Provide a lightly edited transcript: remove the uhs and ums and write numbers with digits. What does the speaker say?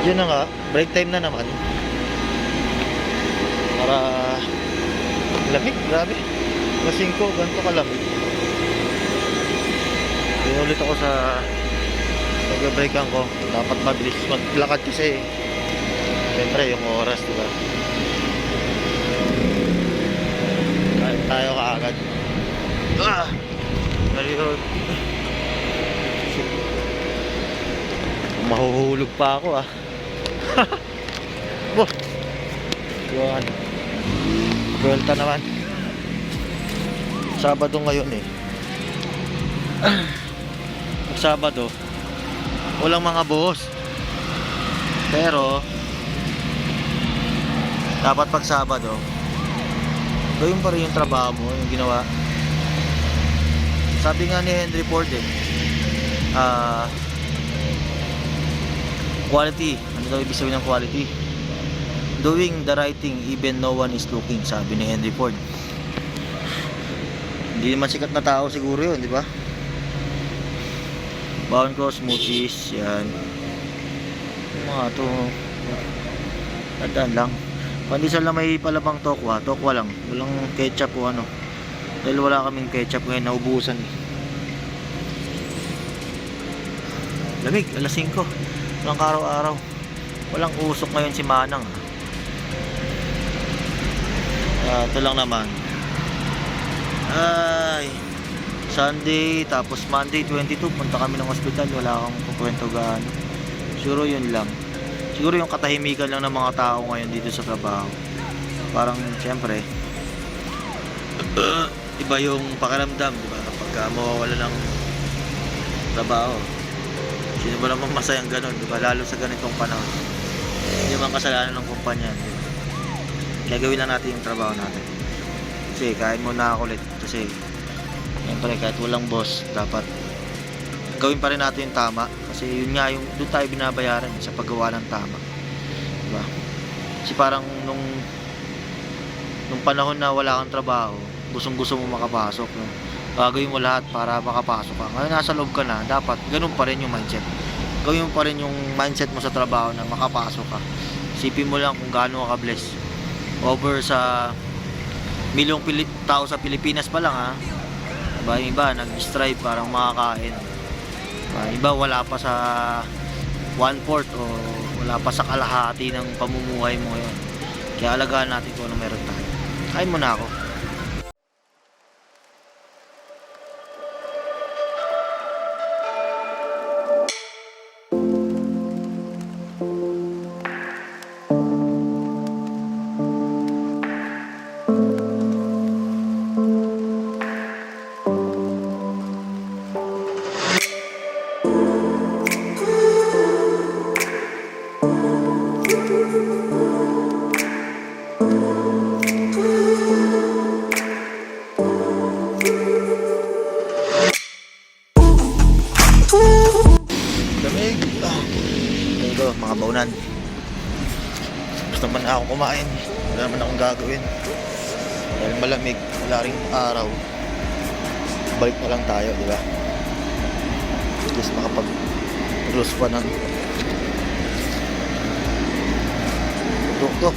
Yun na nga, break time na naman. Para lamig, grabe. Lasing ko, ganito kalamig. Yun ulit ako sa pag-breakan ko. Dapat mabilis maglakad kasi siyempre yung oras, diba? Kahit tayo kaagad. Ngayon mahuhulog pa ako Boh. Yun. Vuelta naman. Sabado ngayon Sabado walang mga boss. Pero dapat pag Sabado gawin pa rin yung trabaho mo, yung ginawa. Sabi nga ni Henry Ford quality, ano daw ibig sabihin ng quality? Doing the right thing even no one is looking, sabi ni Henry Ford. Hindi naman sikat na tao siguro yun, di ba? Bawon ko, smoothies, yan. Mga to, tandaan lang. Pandesal na may palabang tokwa lang. Walang ketchup o ano. Dahil wala kaming ketchup ngayon, naubusan Lamig, alas 5. Walang araw-araw. Walang usok ngayon si Manang. Ito lang naman. Ay, Sunday, tapos Monday 22, punta kami ng ospital. Wala akong kukwento gaano. Siguro yun lang. Siguro yung katahimikan lang ng mga tao ngayon dito sa trabaho. Parang siyempre iba yung pakiramdam, diba? Pagka mawawala ng trabaho, sino ba naman masayang ganun, diba? Lalo sa ganitong panahon. Hindi naman kasalanan ng kumpanya, diba? Kaya gawin lang natin yung trabaho natin. Kasi kain muna ako ulit. Kasi siyempre kahit walang boss, dapat gawin pa rin natin yung tama. Kasi yun nga, yung doon tayo binabayaran sa paggawa ng tama, diba? Kasi parang nung panahon na wala kang trabaho, gustong-gusto mo makapasok, no? Gagawin mo lahat para makapasok ka. Ngayon nasa loob ka na, dapat ganun pa rin yung mindset. Gawin mo pa rin yung mindset mo sa trabaho na makapasok ka. Isipin mo lang kung gaano ka ka-bless. Over sa milyong tao sa Pilipinas pa lang, diba? Yung iba nag-strive parang makakain. Iba wala pa sa 1/4 o wala pa sa kalahati ng pamumuhay mo ngayon. Kaya alagaan natin kung ano meron tayo. Kain muna ako. Lamig. Ito, mga baunan. Gusto naman ako kumain. Wala naman akong gagawin. Dahil malamig, wala ring araw. Balik na lang tayo, di ba? At least makapag-close pa ng tuk-tuk.